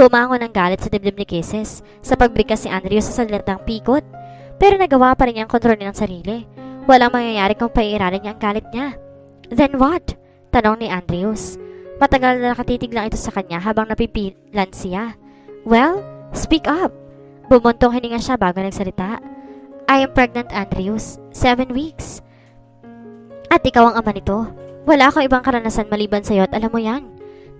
Bumangon ng galit sa dibdib ni Kisses sa pagbigkas ni Andrews sa salitang pikot, pero nagawa pa rin niyang kontrolin ang sarili. Walang mangyayari kung paiiralin niya ang galit niya. Then what? Tanong ni Andrews. Matagal na nakatitig lang ito sa kanya habang napipilan siya. Well, speak up. Bumuntong hininga siya bago nagsalita. I am pregnant, Andrews. 7 weeks. At ikaw ang ama nito. Wala akong ibang karanasan maliban sa'yo at alam mo yan.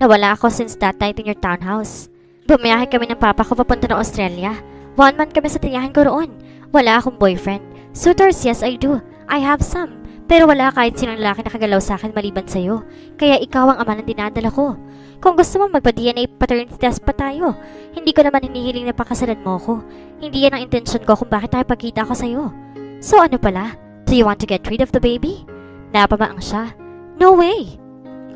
Nawala ako since that night in your townhouse. Bumiyahe kami ng papa ko papunta ng Australia. 1 month kami sa tiniyahin ko roon. Wala akong boyfriend. Suitors, yes I do. I have some. Pero wala kahit sinong lalaki nakagalaw sa akin maliban sa'yo. Kaya ikaw ang ama ng dinadala ko. Kung gusto mo magpa-DNA paternity test pa tayo. Hindi ko naman hinihiling na pakasalan mo ko. Hindi yan ang intensyon ko kung bakit tayo pagkita ko sa'yo. So ano pala? Do you want to get rid of the baby? Napamaang siya. No way!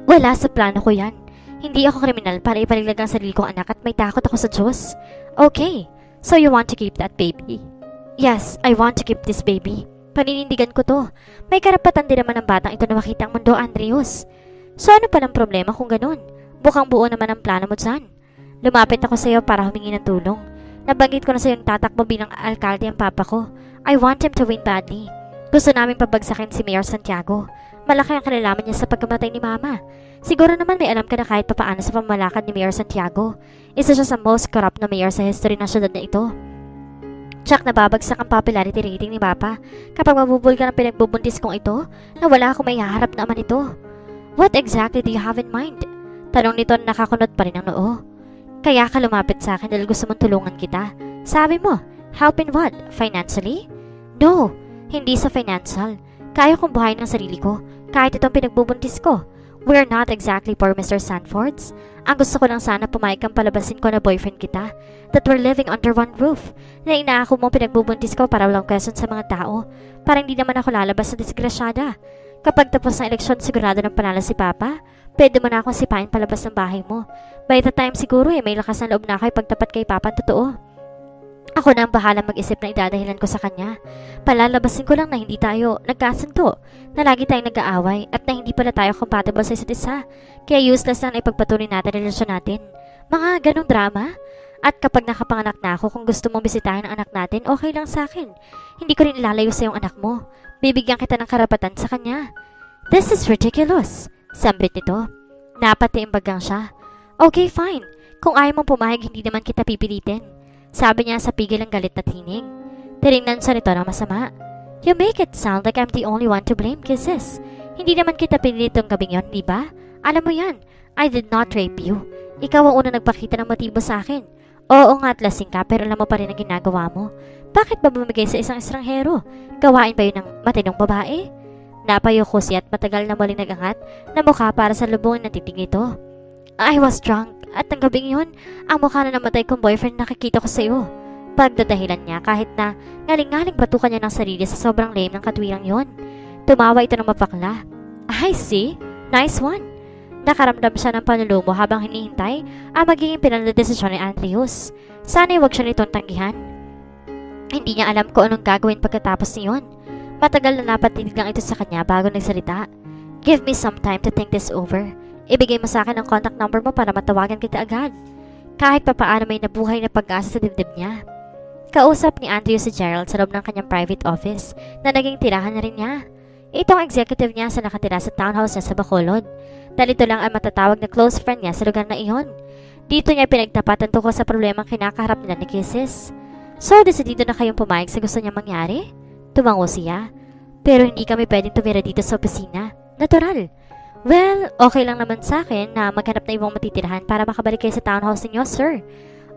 Wala sa plano ko yan. Hindi ako kriminal para ipaliglag ang sarili kong anak at may takot ako sa Diyos. Okay, so you want to keep that baby? Yes, I want to keep this baby. Paninindigan ko to. May karapatan din naman ng batang ito na makita ang mundo, Andrews. So ano palang problema kung ganun? Bukang buo naman ang plano mo dyan. Lumapit ako sa iyo para humingi ng tulong. Nabanggit ko na sa iyo tatakbo bilang alkalde ang papa ko. I want him to win badly. Gusto namin pabagsakin si Mayor Santiago. Malaki ang kinalaman niya sa pagkamatay ni Mama. Siguro naman may alam ka na kahit papaano sa pamalakad ni Mayor Santiago. Isa siya sa most corrupt na mayor sa history ng syudad na ito. Tsak nababagsak ang popularity rating ni Papa kapag mabubul ka ng pinagbubuntis kong ito na wala akong may haharap na ama nito. What exactly do you have in mind? Tanong nito na nakakunot pa rin ang noo. Kaya ka lumapit sa akin dahil gusto mong tulungan kita. Sabi mo, help in what? Financially? No, hindi sa financial. Kaya kong buhayin ang sarili ko kahit itong pinagbubuntis ko. We're not exactly poor, Mr. Sanfords. Ang gusto ko lang sana pumayag kang palabasin ko na boyfriend kita. That we're living under one roof. Na inaako mong pinagbubuntis ko para walang question sa mga tao. Para hindi naman ako lalabas sa disgrasyada. Kapag tapos ng eleksyon sigurado ng panalo si Papa, pwede mo na akong sipain palabas ng bahay mo. By the time siguro may lakas ng loob na ako ipagtapat kay Papa ang totoo. Ako na ang bahala mag-isip na idadahilan ko sa kanya. Palalabasin ko lang na hindi tayo nagkasunto, na lagi tayong nag-aaway at na hindi pala tayo compatible sa isa't isa. Kaya useless lang na ipagpatuloy natin ang relasyon natin. Mga ganong drama. At kapag nakapanganak na ako, kung gusto mong bisitahin ang anak natin, okay lang sa akin. Hindi ko rin ilalayo sa iyong anak mo. Bibigyan kita ng karapatan sa kanya. This is ridiculous, sambit nito. Napatiimbagang siya. Okay, fine. Kung ayaw mong pumayag, hindi naman kita pipilitin. Sabi niya sa pigil ang galit na tinig. Tinignan siya nito ng masama. You make it sound like I'm the only one to blame, Kisses. Hindi naman kita pinilit tong gabing yon, di ba? Alam mo yan, I did not rape you. Ikaw ang unang nagpakita ng motibo sa akin. Oo nga at lasing ka pero alam mo pa rin ang ginagawa mo. Bakit ba bumigay sa isang estranghero? Gawain ba yun ng matinong babae? Napayuko siya at matagal na muling nagangat na mukha para sa lubungin ng titig nito. I was drunk at ang gabing yun, ang mukha na namatay kong boyfriend nakikita ko sa iyo. Pagdadahilan niya kahit na ngaling-ngaling batukan niya ng sarili sa sobrang lame ng katwirang yon. Tumawa ito ng mapakla. I see. Nice one. Nakaramdam siya ng panulumo habang hinihintay ang magiging pinanladesisyon ni Andrews. Sana'y huwag siya nitong tanggihan. Hindi niya alam kung anong gagawin pagkatapos niyon. Matagal na napatinig lang ito sa kanya bago nagsalita. Give me some time to think this over. Ibigay mo sa akin ang contact number mo para matawagan kita agad. Kahit papaano may nabuhay na pag-asa sa dibdib niya. Kausap ni Andrew si Gerald sa loob ng kanyang private office na naging tirahan na rin niya. Itong executive niya sa nakatira sa townhouse niya sa Bacolod. Dahil ito lang ang matatawag na close friend niya sa lugar na iyon. Dito niya pinagtapatan tungkol sa problemang kinakaharap nila ni Kisses. So, desidido na kayong pumayag sa gusto niya mangyari? Tumango siya. Pero hindi kami pwedeng tumira dito sa opisina. Natural. Well, okay lang naman sa akin na maghanap na ibang matitirahan para makabalik kayo sa townhouse ninyo, sir.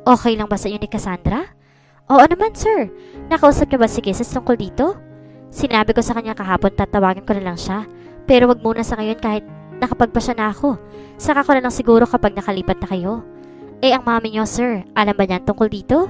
Okay lang ba sa inyo ni Cassandra? Oo naman, sir. Nakausap niyo ba si Kisses tungkol dito? Sinabi ko sa kanya kahapon tatawagan ko na lang siya. Pero wag muna sa ngayon kahit nakapagpasya na ako. Saka ko na lang siguro kapag nakalipat na kayo. Eh, ang mami niyo, sir, alam ba niyan tungkol dito?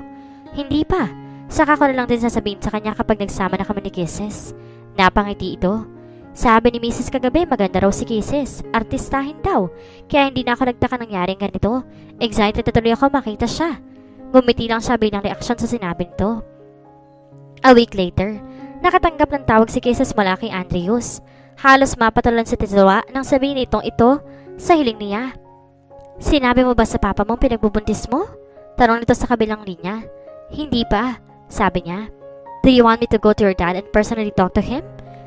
Hindi pa. Saka ko na lang din sasabihin sa kanya kapag nagsama na kami ni Kisses. Napangiti ito. Sabi ni Mrs. kagabi maganda raw si Kisses. Artistahin daw. Kaya hindi na ako nagtaka nangyaring ganito. Excited na tuloy ako makita siya. Gumiti lang siya bilang reaksyon sa sinabi nito. A week later, nakatanggap ng tawag si Kisses mula kay Andrews. Halos mapatulan si Tizawa nang sabihin itong ito sa hiling niya. Sinabi mo ba sa papa mong pinagbubuntis mo? Tanong nito sa kabilang linya. Hindi pa, sabi niya. Do you want me to go to your dad and personally talk to him?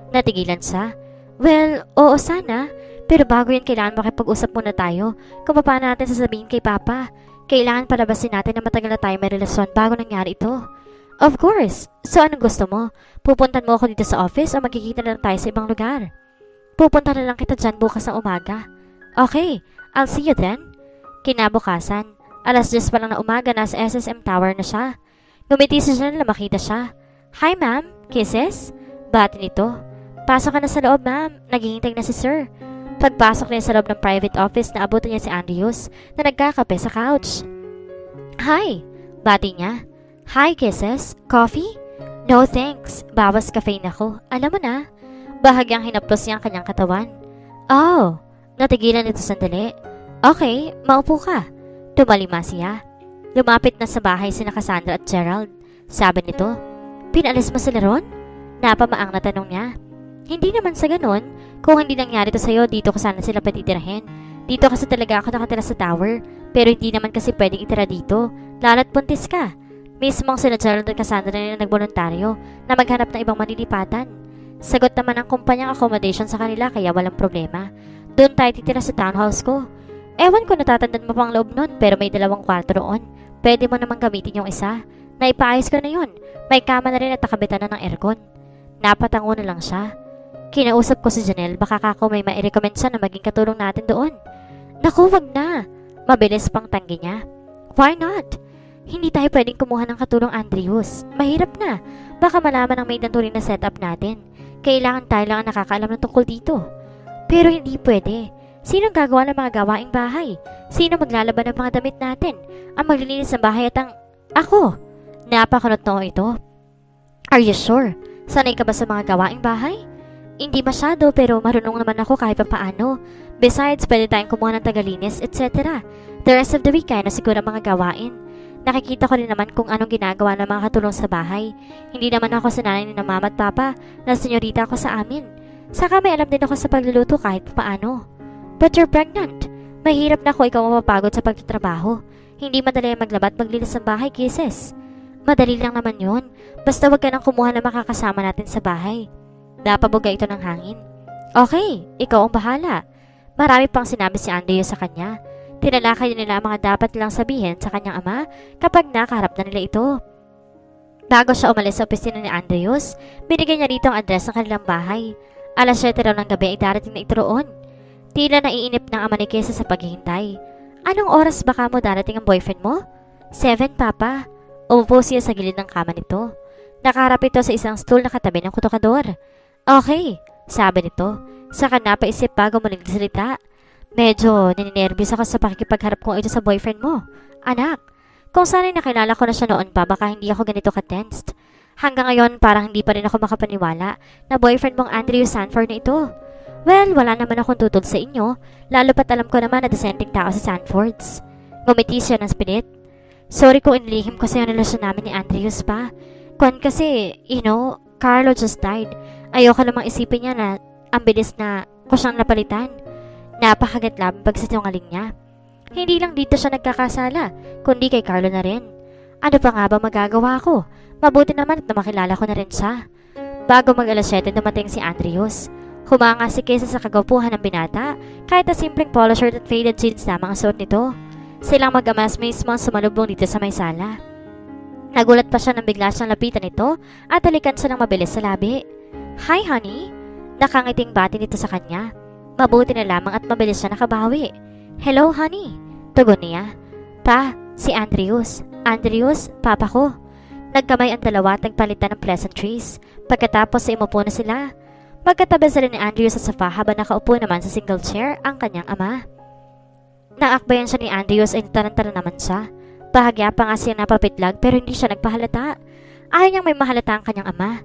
Natigilan siya. Well, oo sana. Pero bago yan kailangan makipag-usap muna tayo kung paano natin sasabihin kay Papa. Kailangan palabasin natin na matagal na tayo may relasyon bago nangyari ito. Of course. So anong gusto mo? Pupuntan mo ako dito sa office o magkikita na lang tayo sa ibang lugar? Pupunta na lang kita dyan bukas ng umaga. Okay, I'll see you then. Kinabukasan, 10:00 pa lang na umaga nasa SSM Tower na siya. Ngumiti si Janelle na makita siya. Hi ma'am, kisses? Bati nito. Pasok ka na sa loob ma'am, naghihintay na si sir. Pagpasok niya sa loob ng private office na abutan niya si Andrews na nagkakape sa couch. Hi, bati niya. Hi kisses, coffee? No thanks, bawas caffeine ako. Alam mo na. Bahagyang hinaplos niya ang kanyang katawan. Oh, natigilan nito sandali. Okay, maupo ka. Tumalima siya. Lumapit na sa bahay sina Cassandra at Gerald. Sabi nito, pinalis mo sila ron? Napamaang na tanong niya. Hindi naman sa ganun. Kung hindi nangyari to sa'yo, dito ko sana sila patitirahin. Dito kasi talaga ako nakatira sa tower. Pero hindi naman kasi pwedeng itira dito. Lalo't buntis ka. Mismong sila Gerald at Cassandra na nagboluntaryo na maghanap ng ibang manilipatan. Sagot naman ang kumpanyang accommodation sa kanila kaya walang problema. Doon tayo titira sa townhouse ko. Ewan ko natatandaan mo pang loob nun pero may 2 kwarto roon. Pwede mo namang gamitin yung isa. Naipaayos ko na yun. May kama na rin at nakabitan na ng aircon. Napatango na lang siya. Kinausap ko si Janelle baka kako may mai-recommend siya na maging katulong natin doon. Naku, wag na. Mabilis pang tanggi niya. Why not? Hindi tayo pwedeng kumuha ng katulong Andrews. Mahirap na. Baka malaman ng maid ng turing na setup natin. Kailangan tayo lang ang nakakaalam ng tungkol dito. Pero hindi pwede. Sino gagawa ng mga gawaing bahay? Sino maglalaban ng mga damit natin? Ang maglilinis ng bahay at ang... Ako! Napakunot noo ito. Are you sure? Sanay ka ba sa mga gawaing bahay? Hindi masyado pero marunong naman ako kahit pa paano. Besides, pwede tayong kumuha ng tagalinis, etc. The rest of the week kaya na siguro mga gawain. Nakikita ko rin naman kung anong ginagawa ng mga katulong sa bahay. Hindi naman ako sanay ni mama at papa na senyorita ako sa amin. Saka may alam din ako sa pagluluto kahit pa paano. But you're pregnant. Mahirap na ako ikaw mapapagod sa pagtatrabaho. Hindi madali maglabat maglinis ng bahay, kisses. Madali lang naman yun. Basta wag ka nang kumuha na makakasama natin sa bahay. Napabuga ito ng hangin. Okay, ikaw ang bahala. Marami pang sinabi si Andrew sa kanya. Tinalakay nila ang mga dapat nilang sabihin sa kanyang ama kapag nakaharap na nila ito. Bago siya umalis sa opisina ni Andrews, binigyan niya rito ang address ng kanilang bahay. 7:00 raw ng gabi ay darating na ito roon. Tila naiinip ng ama ni Kesa sa paghihintay. Anong oras baka mo darating ang boyfriend mo? 7, Papa. Umupo siya sa gilid ng kama nito. Nakaharap ito sa isang stool na katabi ng kutokador. Okay, sabi nito. Saka napaisip bago muling salita. Medyo nininervyos ako sa pakikipagharap ko ito sa boyfriend mo. Anak, kung sana'y nakilala ko na siya noon pa, baka hindi ako ganito ka-tensed. Hanggang ngayon, parang hindi pa rin ako makapaniwala na boyfriend mong Andrew Sanford na ito. Well, wala naman akong tutol sa inyo, lalo pat alam ko naman na descending tao sa Sanfords. Ngumiti siya ng spirit. Sorry kung inilihim ko sa'yo ang relasyon namin ni Andrews pa. Kwan kasi, Carlo just died. Ayoko namang isipin niya na ang bilis na ko siyang napalitan. Napakagat labang pagsisinungaling niya. Hindi lang dito siya nagkakasala, kundi kay Carlo na rin. Ano pa nga ba magagawa ko? Mabuti naman at makilala ko na rin siya. Bago mag-7 dumating si Andrews. Humanga si Kesa sa kagwapuhan ng binata, kahit na simpleng polo shirt at faded jeans lamang ang suot nito. Silang mag-amas mismo ang sumalubong dito sa may sala. Nagulat pa siya nang bigla siyang lapitan nito at halikan siya ng mabilis sa labi. Hi honey! Nakangiting bati nito sa kanya. Mabuti na lamang at mabilis siya nakabawi. Hello honey! Tugon niya. Pa, si Andrews. Andrews, papa ko. Nagkamay ang dalawa at nagpalitan ng pleasantries. Pagkatapos ay umupo na sila. Magkatabi sila ni Andrews sa sofa habang nakaupo naman sa single chair ang kanyang ama. Naakbayan siya ni Andrews ay tarantara naman siya. Bahagya pa nga siya napapitlag pero hindi siya nagpahalata. Ayaw niyang may mahalata ang kanyang ama.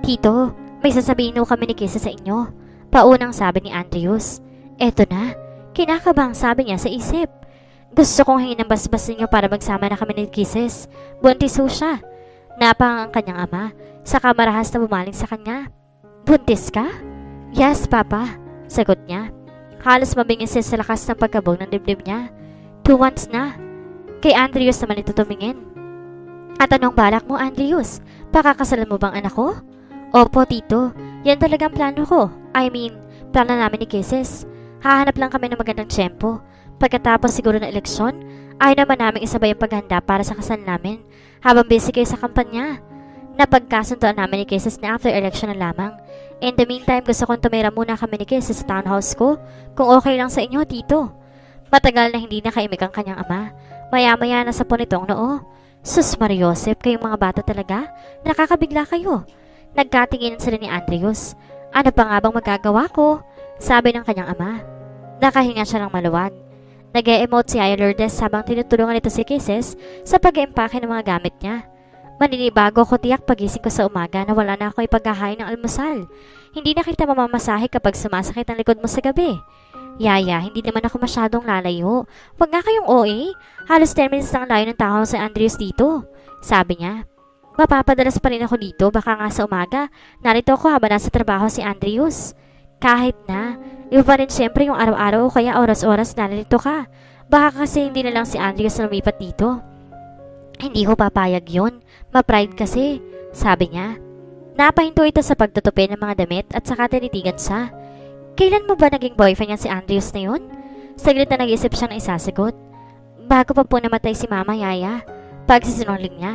Tito, may sasabihin ho kami ni Kesa sa inyo. Paunang sabi ni Andrews. Eto na, kinakabang sabi niya sa isip. Gusto kong hingin ng basbas ninyo para magsama na kami ni Kisses. Buntis ho siya. Napang ang kanyang ama, saka marahas na bumaling sa kanya. Buntis ka? Yes, Papa, sagot niya. Halos mabingis siya sa lakas ng pagkabog ng dibdib niya. 2 months na. Kay Andrews naman ito tumingin. At anong balak mo, Andrews? Pakakasalan mo bang anak ko? Opo, tito. Yan talagang plano ko. I mean, plano namin ni Kisses. Hahanap lang kami ng magandang tiyempo. Pagkatapos siguro ng eleksyon, ay naman namin isabay ang paghanda para sa kasal namin habang busy kayo sa kampanya. Napagkasunduan namin ni Kisses na after election na lamang. In the meantime, gusto kong tumira muna kami ni Kisses sa townhouse ko kung okay lang sa inyo, tito. Matagal na hindi nakaimik ang kanyang ama. Maya-maya na sa punitong noo. Sus Mariosep, kayong mga bata talaga. Nakakabigla kayo. Nagkatinginan sila ni Andrews. Ano pa nga bang magagawa ko? Sabi ng kanyang ama. Nakahinga siya ng maluwag. Nag-e-emote si Aya Lourdes habang tinutulungan nito si Kisses sa pag-empake ng mga gamit niya. Maninibago ko tiyak pagising ko sa umaga na wala na akong ipaghahain ng almusal. Hindi na kita mamamasahe kapag sumasakit ang likod mo sa gabi. Yaya, hindi naman ako masyadong lalayo. Huwag nga kayong OA. Halos 10 minutes lang layo ng tao sa Andrews dito. Sabi niya. Mapapadalas pa rin ako dito, baka nga sa umaga. Narito ako habang nasa trabaho si Andrews. Kahit na, iba pa rin siyempre yung araw-araw o kaya oras-oras narito ka. Baka kasi hindi na lang si Andrews na lumipat dito. Hindi ko papayag yun. Ma-pride kasi, sabi niya. Napahinto ito sa pagtutupi ng mga damit at saka tinitigan siya. Kailan mo ba naging boyfriend yan si Andrews na yun? Saglit na nag-isip siya ng isasagot. Bago pa po namatay si Mama Yaya, pagsisinungaling niya.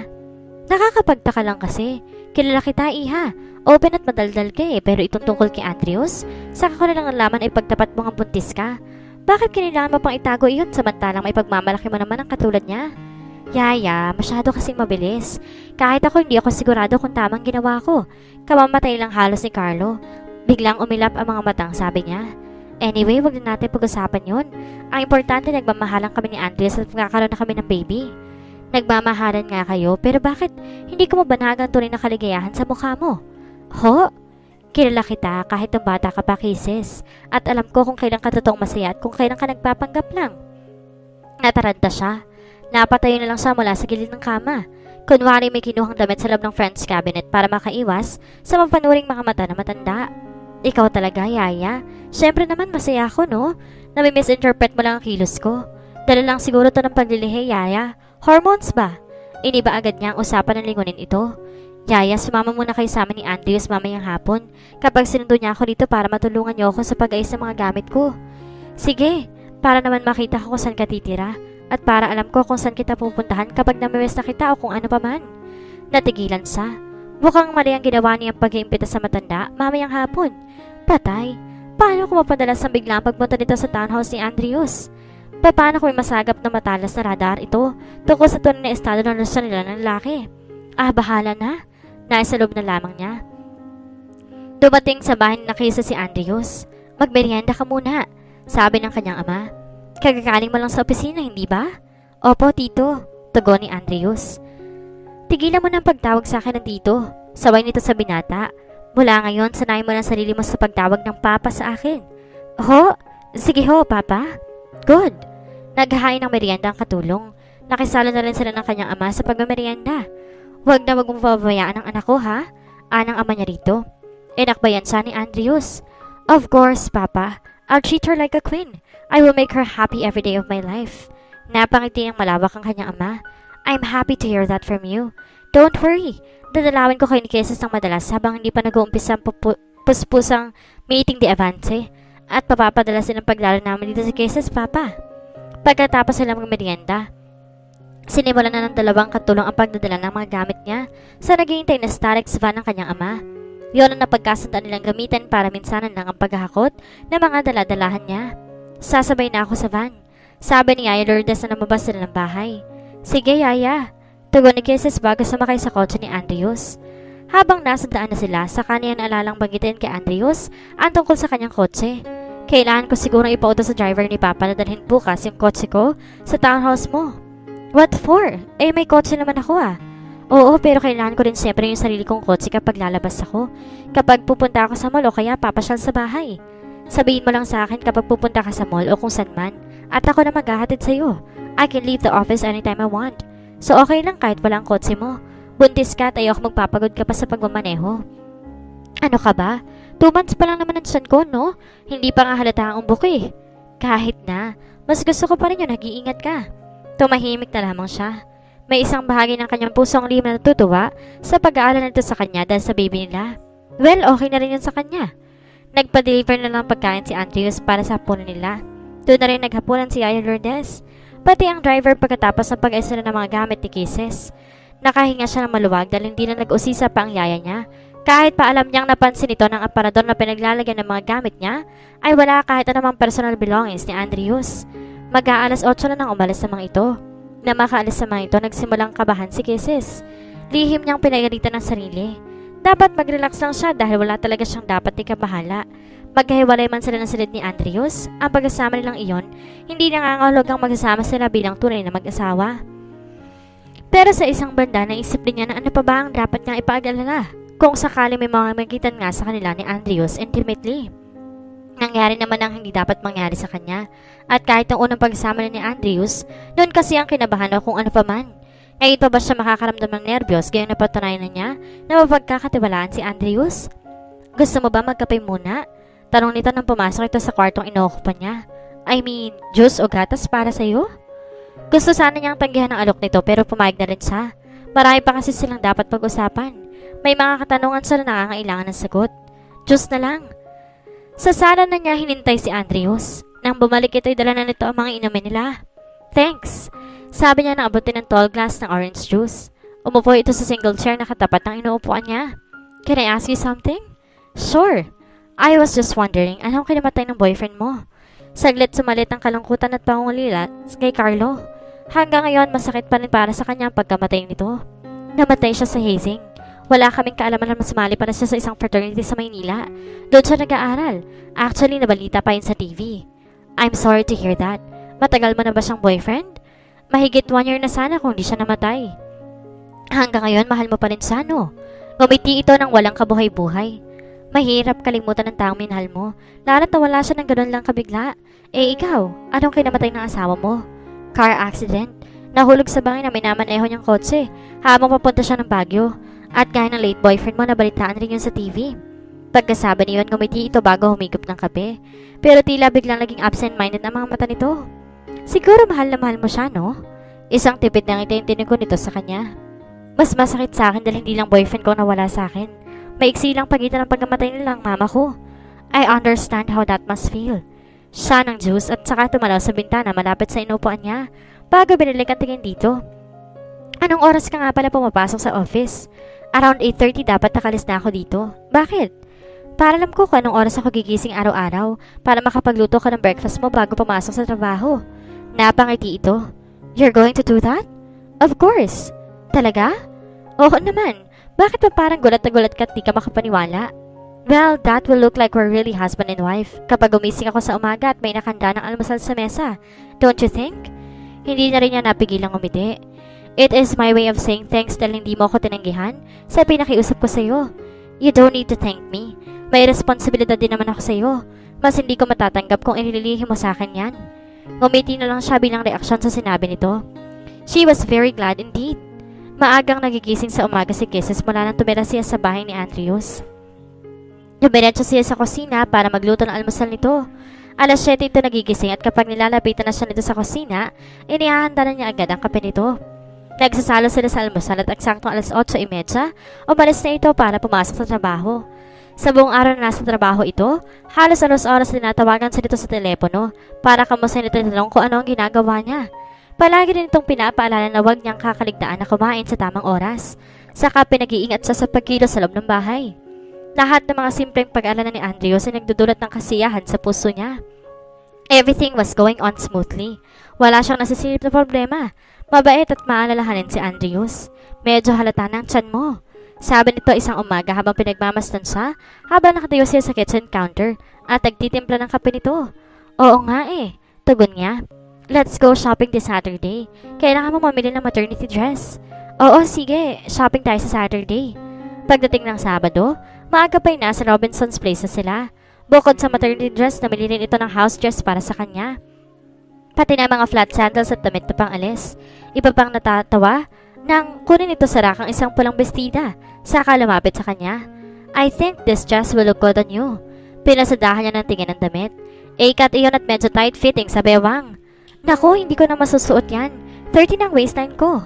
Nakakapagtaka lang kasi. Kilala kita, iha. Open at madaldal ka pero itong tungkol kay Andrews, saka ko na lang nalaman ay pagtapat mo ang buntis ka. Bakit kailangan mo pang itago iyon samantalang may pagmamalaki mo naman ang katulad niya? Yaya, masyado kasing mabilis. Kahit ako hindi ako sigurado kung tamang ginawa ko. Kamamatay lang halos ni Carlo. Biglang umilap ang mga matang, sabi niya. Anyway, wag na natin pag-usapan yun. Ang importante, nagmamahalan kami ni Andres at magkakaroon na kami ng baby. Nagmamahalan nga kayo, pero bakit hindi ko mabanagan tunay na kaligayahan sa mukha mo? Ho? Kilala kita kahit ng bata ka pa, Kisses. At alam ko kung kailan ka totoong masaya at kung kailan ka nagpapanggap lang. Nataranta siya. Napatayo na lang siya mula sa gilid ng kama. Kunwari may kinuhang damit sa loob ng friend's cabinet para makaiwas sa mapanuring mga mata na matanda. Ikaw talaga, Yaya. Siyempre naman masaya ako, no? Nami-misinterpret mo lang ang kilos ko. Dala lang siguro to ng paglilihi, Yaya. Hormones ba? Iniba agad niya ang usapan ng lingunin ito. Yaya, sumama muna kayo sa amin ni Andrews mamayang hapon kapag sinundo niya ako dito para matulungan niyo ako sa pag-ayos ng mga gamit ko. Sige, para naman makita ko kung saan ka titira at para alam ko kung saan kita pupuntahan kapag namiwes na kita o kung ano pa man. Natigilan siya. Mukhang mali ang ginawa niyang pag-iimbita sa matanda mamayang hapon. Patay, paano ko mapadalas ang biglang pagpunta dito sa townhouse ni Andrews? Paano ko may masagap na matalas na radar ito tungkol sa tunay na estado ng relasyon nila ng lalaki? Ah, bahala na. Nasa loob na lamang niya. Dumating sa bahay na kisa si Andrews. Magmerienda ka muna, sabi ng kanyang ama. Kagagaling mo lang sa opisina, hindi ba? Opo, tito, tugon ni Andrews. Tigilan mo ng pagtawag sa akin ng tito. Sabay nito sa binata. Mula ngayon, sanayin mo ng sarili mo sa pagtawag ng papa sa akin. Ho? Sige ho, papa. Good. Naghahain ng merienda ang katulong. Nakisala na rin sila ng kanyang ama sa pagmamerienda. Huwag na wag mong pababayaan ang anak ko, ha? Anang ama niya rito. Inakbayan siya ni Andrews. Of course, papa. I'll treat her like a queen. I will make her happy every day of my life. Napangiti ng malawak ang kanyang ama. I'm happy to hear that from you. Don't worry. Dadalawin ko kayo ni Kisses ng madalas habang hindi pa nag-uumpisa ang puspusang meeting de avance. At papapadala silang paglaro namin dito sa Kisses, papa. Pagkatapos sila mag-merienda, sinimulan na ng dalawang katulong ang pagdadala ng mga gamit niya sa naghihintay na Starex van ng kanyang ama. Yun ang napagkasandaan nilang gamitin para minsanan lang ang paghahakot ng mga daladalahan niya. Sasabay na ako sa van. Sabi ni Yaya Lourdes na namabas sila ng bahay. Sige, Yaya. Tugon ni Kisses bago sumakay sa kotse ni Andrews. Habang nasa daan na sila, saka niya naalalang banggitin kay Andrews ang tungkol sa kanyang kotse. Kailangan ko sigurong ipautos sa driver ni Papa na dalhin bukas yung kotse ko sa townhouse mo. What for? Eh, may kotse naman ako ah. Oo, pero kailangan ko rin siyempre yung sarili kong kotse kapag lalabas ako. Kapag pupunta ako sa mall o kaya papasyal sa bahay. Sabihin mo lang sa akin kapag pupunta ka sa mall o kung saan man. At ako na maghahatid sa'yo. I can leave the office anytime I want. So okay lang kahit walang kotse mo. Buntis ka at ayoko magpapagod ka pa sa pagmamaneho. Ano ka ba? 2 months pa lang naman ang tiyan ko, no? Hindi pa nga halata ang umbok eh. Kahit na, mas gusto ko pa rin yung nag-iingat ka. Tumahimik na lamang siya. May isang bahagi ng kanyang pusong lihim na natutuwa sa pag-aalala nito sa kanya dahil sa baby nila. Well, okay na rin yun sa kanya. Nagpa-deliver na lang pagkain si Andrews para sa hapunan nila. Doon na rin naghapunan si Yaya Lourdes. Pati ang driver pagkatapos ng pag-ayos ng mga gamit ni Kisses. Nakahinga siya ng maluwag dahil hindi na nag-usisa pa ang yaya niya. Kahit pa alam niyang napansin ito ng aparador na pinaglalagyan ng mga gamit niya, ay wala kahit anumang personal belongings ni Andrews. Mag-aalas 8 na nang umalis sa mga ito. Na makaalis sa mga ito, nagsimulang kabahan si Kisses. Lihim niyang pinagalitan ng sarili. Dapat mag-relax lang siya dahil wala talaga siyang dapat ikabahala. Magkahiwalay man sila ng silid ni Andrews, ang pag-asama nilang iyon, hindi nangangahulugang magsasama sila bilang tunay na mag-asawa. Pero sa isang banda, naisip din niya na ano pa ba ang dapat niyang ipag-alala kung sakali may mga magitan nga sa kanila ni Andrews intimately. Nangyari naman ang hindi dapat mangyari sa kanya, at kahit ang unang pagsama ni Andrews, noon kasi ang kinabahan o kung ano pa man. Ngayon pa ba siya makakaramdam ng nervyos gayong napatunayan na niya na mapagkakatiwalaan si Andrews? Gusto mo ba magkape muna? Tanong nito nang pumasok ito sa kwartong inookupan niya. I mean, juice o gatas para sa'yo? Gusto sana niyang tanggihan ng alok nito pero pumayag na rin siya. Marami pa kasi silang dapat pag-usapan. May mga katanungan sila na nangangailangan ng sagot. Juice na lang. Sa sala na niya hinintay si Andrews. Nang bumalik ito'y dala na nito ang mga inumin nila. Thanks. Sabi niya na abutin ng tall glass ng orange juice. Umupo ito sa single chair na katapat ng inuupuan niya. Can I ask you something? Sure. I was just wondering, anong kinamatay ng boyfriend mo? Saglit sumalit ang kalungkutan at pangungulila kay Carlo. Hanggang ngayon, masakit pa rin para sa kanya ang pagkamatay nito. Namatay siya sa hazing. Wala kaming kaalaman na masumali para siya sa isang fraternity sa Maynila. Doon siya nag-aaral. Actually, nabalita pa yun sa TV. I'm sorry to hear that. Matagal mo na ba siyang boyfriend? Mahigit 1 year na sana kung di siya namatay. Hanggang ngayon, mahal mo pa rin siya, no? Ngumiti ito ng walang kabuhay-buhay. Mahirap kalimutan ng taong minahal mo, lalo't nawala siya ng ganun lang kabigla. Eh ikaw, anong kinamatay ng asawa mo? Car accident. Nahulog sa bangin na may namaneho niyang kotse habang papunta siya ng Baguio. At gaya ng late boyfriend mo, nabalitaan rin yun sa TV. Pagkasabi niyon, ngumiti ito bago humigop ng kape. Pero tila biglang naging absent-minded ang mga mata nito. Siguro mahal na mahal mo siya, no? Isang tipid na ngiti yung tinig ko nito sa kanya. Mas masakit sa akin dahil hindi lang boyfriend ko nawala sa akin. Maiksi lang pagitan ng pagkamatay nilang mama ko. I understand how that must feel. Siya ng juice at saka tumalaw sa bintana malapit sa inupuan niya bago binilik ang tingin dito. Anong oras ka nga pala pumapasok sa office? Around 8:30 dapat nakalis na ako dito. Bakit? Para alam ko kung anong oras ako gigising araw-araw para makapagluto ka ng breakfast mo bago pumasok sa trabaho. Napangiti ito. You're going to do that? Of course. Talaga? Oo naman. Bakit pa parang gulat na gulat ka at di ka makapaniwala? Well, that will look like we're really husband and wife kapag gumising ako sa umaga at may nakanda ng almusal sa mesa. Don't you think? Hindi na rin niya napigilang umiti. It is my way of saying thanks dahil hindi mo ako tinanggihan sa pinakiusap ko sa'yo. You don't need to thank me. May responsibilidad din naman ako sa'yo. Mas hindi ko matatanggap kung inililihim mo sa akin yan. Ngumiti na lang siya bilang reaksyon sa sinabi nito. She was very glad indeed. Maagang nagigising sa umaga si Kisses mula nang tumira siya sa bahay ni Andrews. Dumiretso siya sa kusina para magluto ng almusal nito. Alas 7 ito nagigising at kapag nilalapitan na siya nito sa kusina, inihahanda na niya agad ang kape nito. Nagsasalo sila sa almusal at eksaktong alas 8:30, umalis na ito para pumasok sa trabaho. Sa buong araw na nasa trabaho ito, halos oras tinatawagan siya nito sa telepono para kamusta nito tanong kung ano ang ginagawa niya. Palagi rin itong pinapaalala na huwag niyang kakaligtaan na kumain sa tamang oras. Saka pinag-iingat siya sa pagkilos sa loob ng bahay. Lahat ng mga simpleng pag-alala ni Andrews ay nagdudulot ng kasiyahan sa puso niya. Everything was going on smoothly. Wala siyang nasisilip na problema. Mabait at maalalahanin si Andrews. Medyo halata ng tiyan mo. Sabi nito isang umaga habang pinagmamasdan siya habang nakatayo siya sa kitchen counter at nagtitimpla ng kape nito. Oo nga eh, tugon niya. Let's go shopping this Saturday. Kailangan mo mamili ng maternity dress. Oo, sige. Shopping tayo sa Saturday. Pagdating ng Sabado, maaga pa'y nasa Robinson's Place na sila. Bukod sa maternity dress, namili rin ito ng house dress para sa kanya. Pati na mga flat sandals at damit na pang alis. Iba pang natatawa nang kunin ito sa rakang isang pulang bestida. Saka lumapit sa kanya. I think this dress will look good on you. Pinasadahan niya ng tingin ng damit. Ikat iyon at medyo tight fitting sa bewang. Naku, hindi ko na masusuot yan. 30 ang waistline ko.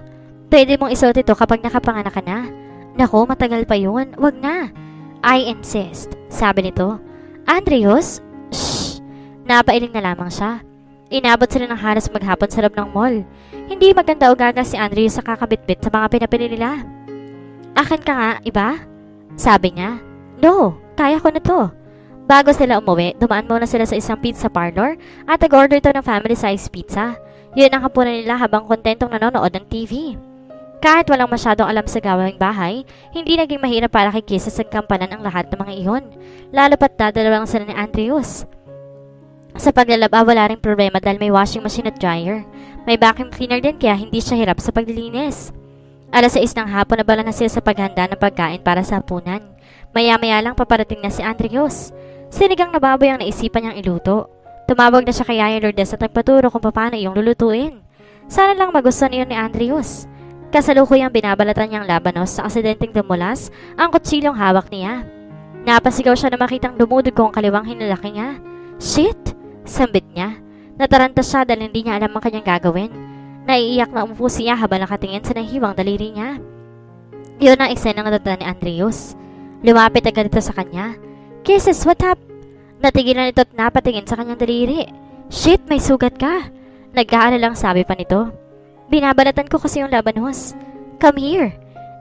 Pwede mong isuot ito kapag nakapanganak ka na. Nako, matagal pa yun. Wag na. I insist, sabi nito. Andrews? Shh! Napailing na lamang siya. Inabot sila ng halos maghapon sa loob ng mall. Hindi maganda o gaga si Andrews sa kakabitbit sa mga pinapili nila. Akin ka nga, iba? Sabi niya. No, kaya ko na to. Bago sila umuwi, dumaan muna sila sa isang pizza parlor at nag-order to ng family-size pizza. Yun ang hapunan nila habang kontentong nanonood ng TV. Kahit walang masyadong alam sa gawing bahay, hindi naging mahirap para kay Kisses ang kampanan ang lahat ng mga iyon. Lalo pat dadalawa lang sila ni Andrews. Sa paglalaba, wala ring problema dahil may washing machine at dryer. May vacuum cleaner din kaya hindi siya hirap sa paglilinis. Alas 6 ng hapon, nabala na sila sa paghanda ng pagkain para sa hapunan. Maya-maya lang paparating na si Andrews. Sinigang na baboy ang naisipan niyang iluto. Tumawag na siya kay Yaya Lourdes at nagpaturo kung paano iyong lulutuin. Sana lang magustuhan iyon ni Andrews. Kasalukuyang binabalatan niyang labanos sa aksidenteng dumulas ang kutsilong hawak niya. Napasigaw siya na makitang dumudugong ang kaliwang hinalaki niya. Shit! Sambit niya. Nataranta siya dahil hindi niya alam ang kanyang gagawin. Naiiyak na umupo siya habang nakatingin sa nahiwang daliri niya. Iyon ang eksenang natatanda ni Andrews. Lumapit agad ito sa kanya. Kisses, what up? Natigilan ito at napatingin sa kanyang daliri. Shit, may sugat ka. Nag-aalalang sabi pa nito. Binabalatan ko kasi yung labanos. Come here.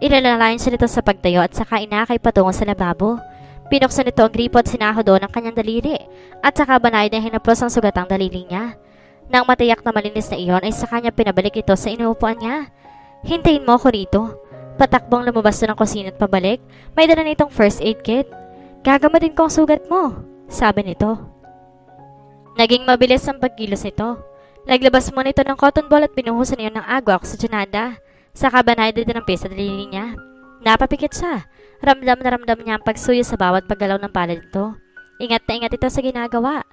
Ilalalayan siya nito sa pagtayo at saka inakay patungo sa lababo. Pinuksan nito ang gripo at sinaho doon ang kanyang daliri at saka banayad na hinaplos ang sugatang daliri niya. Nang matiyak na malinis na iyon ay saka niya pinabalik ito sa inuupuan niya. Hintayin mo ako rito. Patakbong lumabas doon ng kusina at pabalik. May dala nitong first aid kit. Gagamatin ko ang sugat mo, sabi nito. Naging mabilis ang pagkilos nito. Naglabas mo nito ng cotton ball at pinuhusan niyo ng agua oxygenada. Saka banayad din ng pesa daliri niya. Napapikit siya. Ramdam na ramdam niya ang pagsuyo sa bawat paggalaw ng palad nito. Ingat na ingat ito sa ginagawa.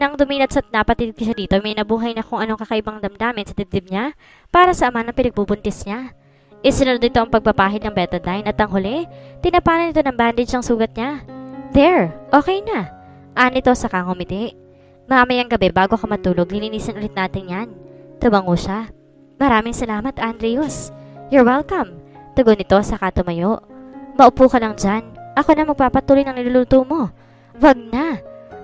Nang dumilat at napatitig siya dito, may nabuhay na kung anong kakaibang damdamin sa dibdib niya para sa ama ng pinagbubuntis niya. Isunod dito ang pagpapahid ng betadine at ang huli, tinapanan nito ng bandage ang sugat niya. There, okay na. Anito sa kang humiti. Mamayang gabi bago ka matulog, lilinisin ulit natin yan. Tumango siya. Maraming salamat, Andrews. You're welcome. Tugon nito saka tumayo. Maupo ka lang dyan. Ako na magpapatuloy ng niluluto mo. Wag na.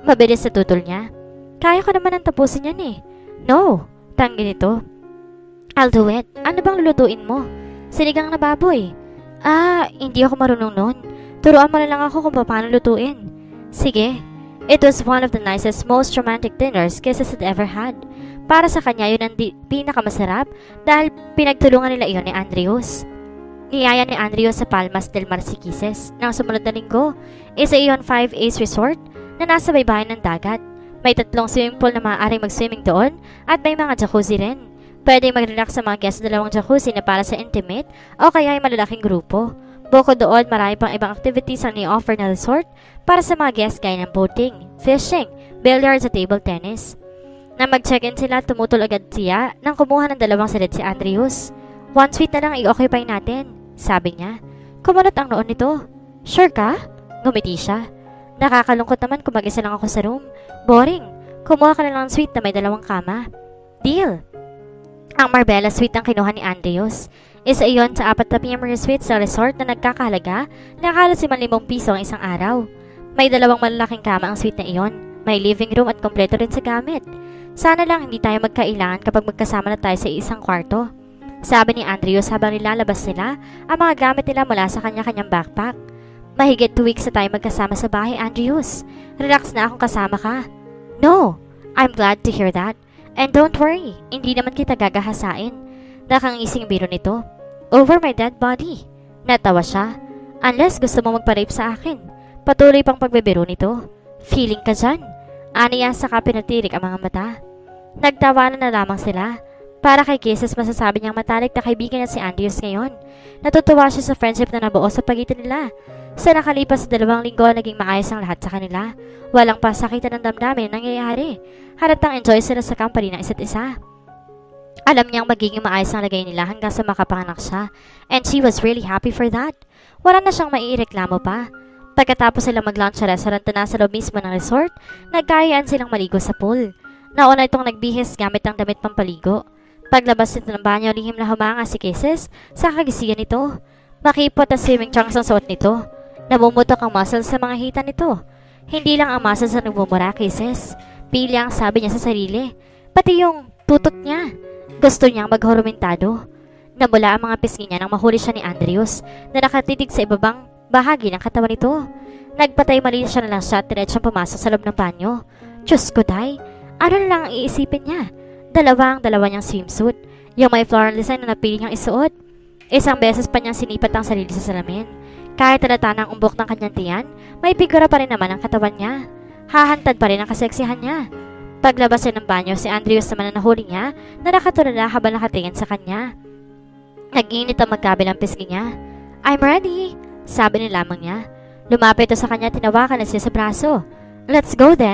Mabilis sa tutol niya. Kaya ko naman ang tapusin yan eh. No, tanggi nito. I'll do it. Ano bang lulutuin mo? Sinigang na baboy. Hindi ako marunong nun. Turuan mo na lang ako kung paano lutuin. Sige. It was one of the nicest, most romantic dinners Kisses had ever had. Para sa kanya, yun ang pinakamasarap dahil pinagtulungan nila iyon ni Andrews. Niyaya ni Andrews sa Palmas del Mar si Kisses nang sumunod na linggo. Isa iyon 5 A's Resort na nasa baybayin ng dagat. May 3 swimming pool na maaaring mag-swimming doon at may mga jacuzzi rin. Pwede mag-relax sa mga guests sa 2 jacuzzi na para sa intimate o kaya ay malalaking grupo. Bukod doon, marami pang ibang activities ang ni-offer na resort para sa mga guests gaya ng boating, fishing, billiards at table tennis. Nang mag-check-in sila, tumutol agad siya nang kumuha ng 2 silid si Andrews. 1 suite na lang i-occupy natin, sabi niya. Kumunot ang noon nito. Sure ka? Ngumiti siya. Nakakalungkot naman kung mag-isa lang ako sa room. Boring. Kumuha ka na lang ng suite na may 2 kama. Deal. Ang Marbella Suite ang kinuha ni Andrews. Isa iyon sa 4 na premier suite sa resort na nagkakahalaga na halos 5,000 piso ang isang araw. May 2 malalaking kama ang suite na iyon. May living room at kompleto rin sa gamit. Sana lang hindi tayo magkailangan kapag magkasama na tayo sa isang kwarto. Sabi ni Andrews habang nilalabas nila ang mga gamit nila mula sa kanya-kanyang backpack. Mahigit 2 weeks na tayo magkasama sa bahay, Andrews. Relax na akong kasama ka. No, I'm glad to hear that. And don't worry, hindi naman kita gagahasain. Nakangising biro nito. Over my dead body. Natawa siya. Unless gusto mo magpa-rape sa akin. Patuloy pang pagbibiro nito. Feeling ka dyan. Aniya saka pinatirik ang mga mata. Nagtawanan na lamang sila. Para kay Kisses, masasabi niyang matalik na kaibigan niya si Andrews ngayon. Natutuwa siya sa friendship na nabuo sa pagitan nila. Sa nakalipas 2 linggo, naging maayos ang lahat sa kanila. Walang pasakitan ng damdamin na nangyayari. Halatang enjoy sila sa company ng isa't isa. Alam niyang magiging maayos ang lagay nila hanggang sa makapanganak siya. And she was really happy for that. Wala na siyang maiireklamo pa. Pagkatapos silang mag-lunch sa restaurant na nasa loob mismo ng resort, nagkayaan silang maligo sa pool. Nauna itong nagbihis gamit ang damit pampaligo. Paglabas nito ng banyo, lihim na humanga si Kisses sa kagisigan nito. Makipot at swimming trunks ang suot nito. Namumutok ang muscles sa mga hita nito. Hindi lang ang muscles ang nagmumura, Kisses. Pili ang sabi niya sa sarili. Pati yung tutot niya. Gusto niyang maghorumentado. Namula ang mga pisngi niya nang mahuli siya ni Andrews na nakatitig sa ibabang bahagi ng katawan nito. Nagpatay mali siya na lang siya at diretsong pumasok sa loob ng banyo. Diyos ko, day. Ano na lang ang iisipin niya? Dalawa niyang swimsuit. Yung may floral design na napili niyang isuot. Isang beses pa niyang sinipat ang sarili sa salamin. Kahit halata ng umbok ng kanyang tiyan, may figura pa rin naman ang katawan niya. Hahantad pa rin ang kaseksihan niya. Paglabas niya ng banyo, si Andrews naman na nahuli niya na nakatulala habang nakatingin sa kanya. Nag-init ang magkabilang pisngi niya. I'm ready, sabi ni lamang niya. Lumapit ito sa kanya, tinawakan na siya sa braso. Let's go then.